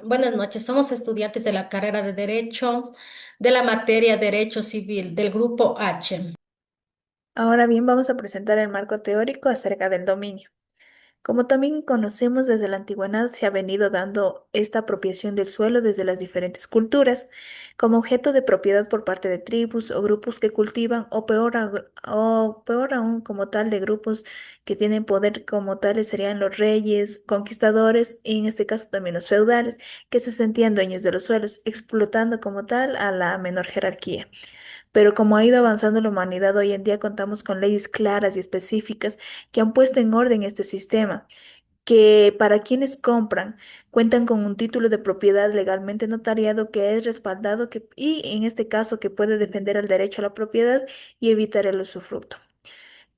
Buenas noches, somos estudiantes de la carrera de Derecho, de la materia Derecho Civil, del grupo H. Ahora bien, vamos a presentar el marco teórico acerca del dominio. Como también conocemos, desde la antigüedad se ha venido dando esta apropiación del suelo desde las diferentes culturas como objeto de propiedad por parte de tribus o grupos que cultivan o peor aún como tal de grupos que tienen poder como tales serían los reyes, conquistadores y en este caso también los feudales que se sentían dueños de los suelos, explotando como tal a la menor jerarquía. Pero como ha ido avanzando la humanidad, hoy en día contamos con leyes claras y específicas que han puesto en orden este sistema, que para quienes compran cuentan con un título de propiedad legalmente notariado que es respaldado y en este caso que puede defender el derecho a la propiedad y evitar el usufructo.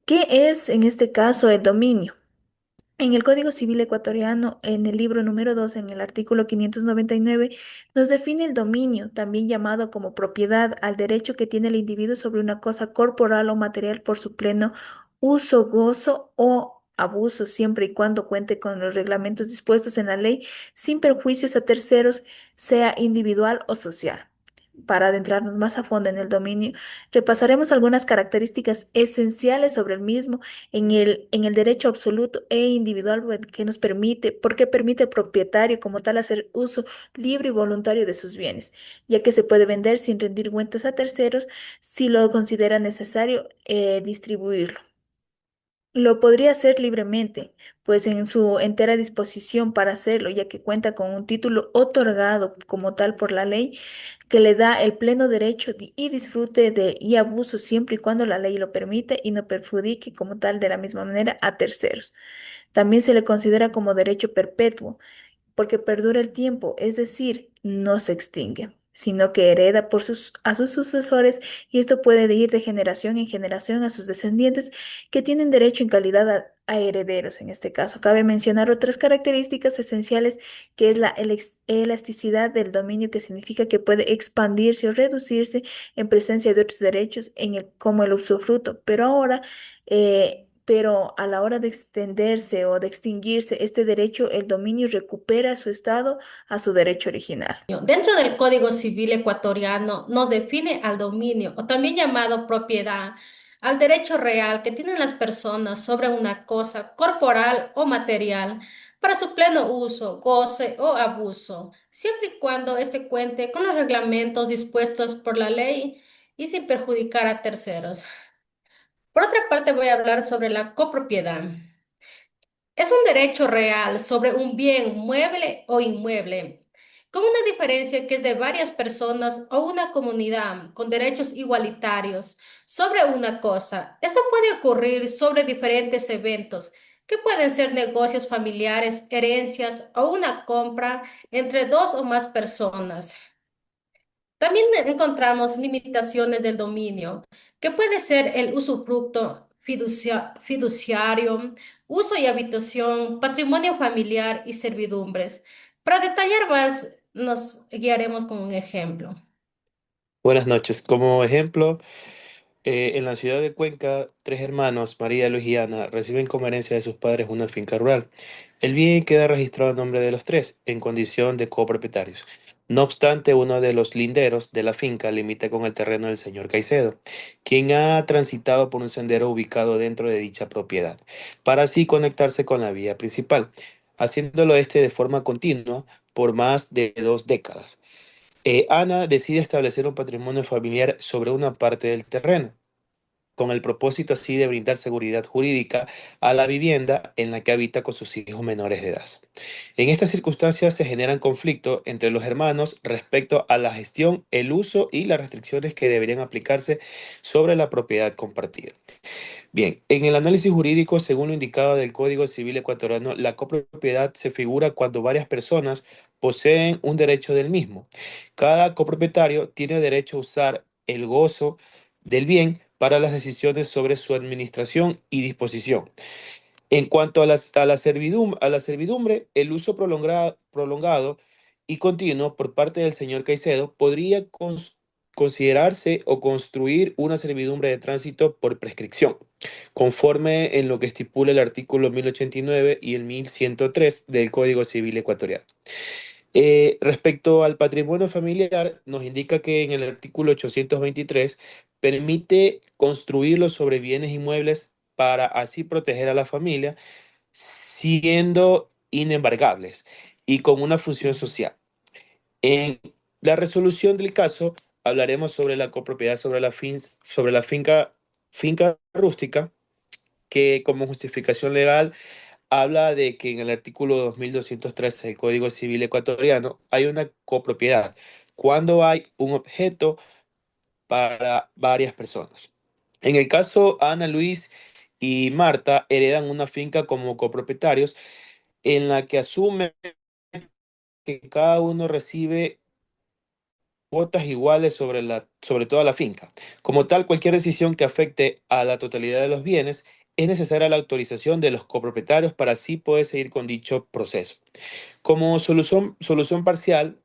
¿Qué es en este caso el dominio? En el Código Civil ecuatoriano, en el libro número 2, en el artículo 599, nos define el dominio, también llamado como propiedad, al derecho que tiene el individuo sobre una cosa corporal o material por su pleno uso, gozo o abuso, siempre y cuando cuente con los reglamentos dispuestos en la ley, sin perjuicios a terceros, sea individual o social. Para adentrarnos más a fondo en el dominio, repasaremos algunas características esenciales sobre el mismo en el derecho absoluto e individual que nos permite, porque permite al propietario como tal hacer uso libre y voluntario de sus bienes, ya que se puede vender sin rendir cuentas a terceros si lo considera necesario distribuirlo. Lo podría hacer libremente, pues en su entera disposición para hacerlo, ya que cuenta con un título otorgado como tal por la ley que le da el pleno derecho y disfrute de y abuso siempre y cuando la ley lo permite y no perjudique como tal de la misma manera a terceros. También se le considera como derecho perpetuo, porque perdura el tiempo, es decir, no se extingue, sino que hereda a sus sucesores y esto puede ir de generación en generación a sus descendientes que tienen derecho en calidad a herederos en este caso. Cabe mencionar otras características esenciales que es la elasticidad del dominio, que significa que puede expandirse o reducirse en presencia de otros derechos como el usufructo, pero a la hora de extenderse o de extinguirse este derecho, el dominio recupera su estado a su derecho original. Dentro del Código Civil ecuatoriano nos define al dominio, o también llamado propiedad, al derecho real que tienen las personas sobre una cosa corporal o material para su pleno uso, goce o abuso, siempre y cuando éste cuente con los reglamentos dispuestos por la ley y sin perjudicar a terceros. Por otra parte, voy a hablar sobre la copropiedad. Es un derecho real sobre un bien mueble o inmueble, con una diferencia que es de varias personas o una comunidad con derechos igualitarios sobre una cosa. Esto puede ocurrir sobre diferentes eventos, que pueden ser negocios familiares, herencias o una compra entre dos o más personas. También encontramos limitaciones del dominio, que puede ser el usufructo fiduciario, uso y habitación, patrimonio familiar y servidumbres. Para detallar más, nos guiaremos con un ejemplo. Buenas noches. Como ejemplo, en la ciudad de Cuenca, tres hermanos, María, Luis y Ana, reciben como herencia de sus padres una finca rural. El bien queda registrado en nombre de los tres, en condición de copropietarios. No obstante, uno de los linderos de la finca limita con el terreno del señor Caicedo, quien ha transitado por un sendero ubicado dentro de dicha propiedad, para así conectarse con la vía principal, haciéndolo este de forma continua por más de 2 décadas. Ana decide establecer un patrimonio familiar sobre una parte del terreno, con el propósito así de brindar seguridad jurídica a la vivienda en la que habita con sus hijos menores de edad. En estas circunstancias se generan conflictos entre los hermanos respecto a la gestión, el uso y las restricciones que deberían aplicarse sobre la propiedad compartida. Bien, en el análisis jurídico, según lo indicado del Código Civil ecuatoriano, la copropiedad se figura cuando varias personas poseen un derecho del mismo. Cada copropietario tiene derecho a usar el gozo del bien para las decisiones sobre su administración y disposición. En cuanto a la servidumbre, el uso prolongado y continuo por parte del señor Caicedo podría considerarse o construir una servidumbre de tránsito por prescripción, conforme en lo que estipula el artículo 1089 y el 1103 del Código Civil ecuatoriano. Respecto al patrimonio familiar, nos indica que en el artículo 823 permite construirlo sobre bienes inmuebles para así proteger a la familia, siendo inembargables y con una función social. En la resolución del caso hablaremos sobre la copropiedad sobre la finca rústica, que como justificación legal habla de que en el artículo 2213 del Código Civil ecuatoriano hay una copropiedad cuando hay un objeto para varias personas. En el caso, Ana, Luis y Marta heredan una finca como copropietarios en la que asumen que cada uno recibe cuotas iguales sobre toda la finca. Como tal, cualquier decisión que afecte a la totalidad de los bienes es necesaria la autorización de los copropietarios para así poder seguir con dicho proceso. Como solución parcial,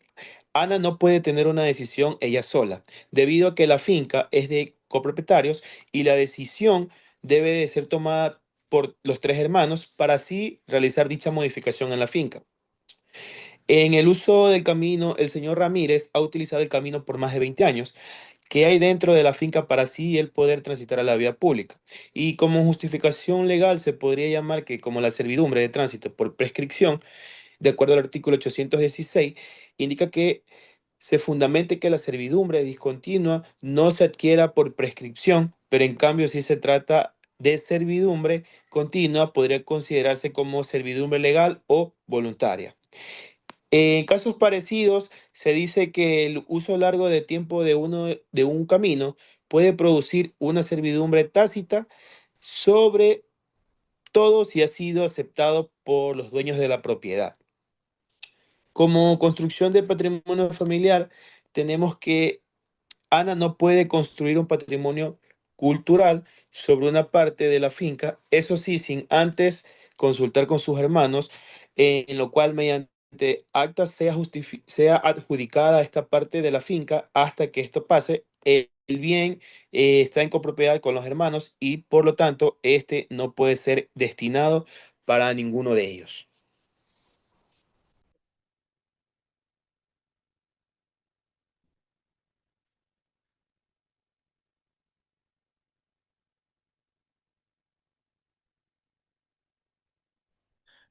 Ana no puede tener una decisión ella sola, debido a que la finca es de copropietarios y la decisión debe de ser tomada por los tres hermanos para así realizar dicha modificación en la finca. En el uso del camino, el señor Ramírez ha utilizado el camino por más de 20 años que hay dentro de la finca para así él poder transitar a la vía pública. Y como justificación legal se podría llamar que como la servidumbre de tránsito por prescripción, de acuerdo al artículo 816, indica que se fundamente que la servidumbre discontinua no se adquiera por prescripción, pero en cambio si se trata de servidumbre continua, podría considerarse como servidumbre legal o voluntaria. En casos parecidos, se dice que el uso largo de tiempo de un camino puede producir una servidumbre tácita, sobre todo si ha sido aceptado por los dueños de la propiedad. Como construcción de patrimonio familiar, tenemos que Ana no puede construir un patrimonio cultural sobre una parte de la finca, eso sí, sin antes consultar con sus hermanos, en lo cual mediante acta sea adjudicada esta parte de la finca hasta que esto pase. El bien está en copropiedad con los hermanos y por lo tanto este no puede ser destinado para ninguno de ellos.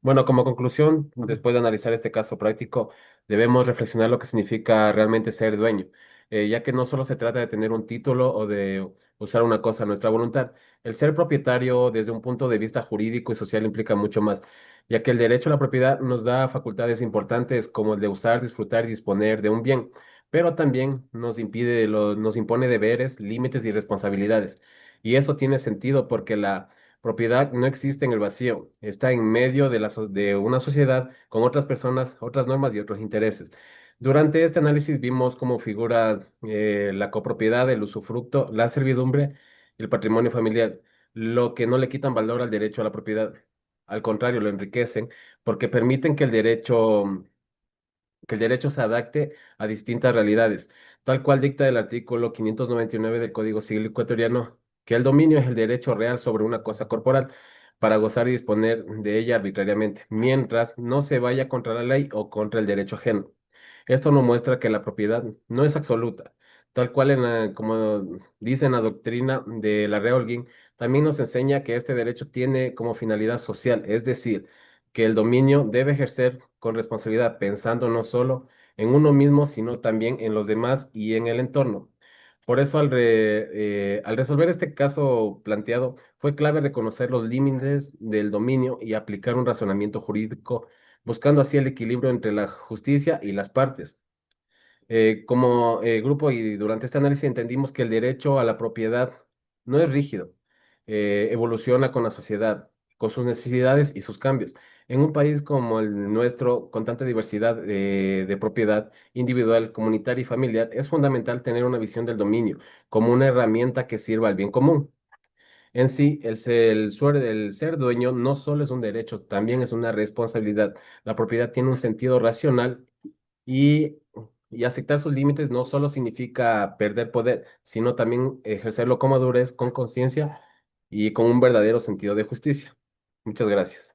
Bueno, como conclusión, después de analizar este caso práctico, debemos reflexionar lo que significa realmente ser dueño, ya que no solo se trata de tener un título o de usar una cosa a nuestra voluntad. El ser propietario desde un punto de vista jurídico y social implica mucho más, ya que el derecho a la propiedad nos da facultades importantes como el de usar, disfrutar y disponer de un bien, pero también nos impone deberes, límites y responsabilidades. Y eso tiene sentido porque la propiedad no existe en el vacío, está en medio de una sociedad con otras personas, otras normas y otros intereses. Durante este análisis vimos cómo figura la copropiedad, el usufructo, la servidumbre y el patrimonio familiar, lo que no le quitan valor al derecho a la propiedad. Al contrario, lo enriquecen porque permiten que el derecho se adapte a distintas realidades, tal cual dicta el artículo 599 del Código Civil ecuatoriano, que el dominio es el derecho real sobre una cosa corporal para gozar y disponer de ella arbitrariamente, mientras no se vaya contra la ley o contra el derecho ajeno. Esto nos muestra que la propiedad no es absoluta, tal cual como dice en la doctrina de la Reolguín, también nos enseña que este derecho tiene como finalidad social, es decir, que el dominio debe ejercer con responsabilidad, pensando no solo en uno mismo, sino también en los demás y en el entorno. Por eso, al resolver este caso planteado, fue clave reconocer los límites del dominio y aplicar un razonamiento jurídico, buscando así el equilibrio entre la justicia y las partes. Como grupo y durante este análisis entendimos que el derecho a la propiedad no es rígido, evoluciona con la sociedad, con sus necesidades y sus cambios. En un país como el nuestro, con tanta diversidad de propiedad individual, comunitaria y familiar, es fundamental tener una visión del dominio como una herramienta que sirva al bien común. En sí, el ser dueño no solo es un derecho, también es una responsabilidad. La propiedad tiene un sentido racional y, y aceptar sus límites no solo significa perder poder, sino también ejercerlo con madurez, con conciencia y con un verdadero sentido de justicia. Muchas gracias.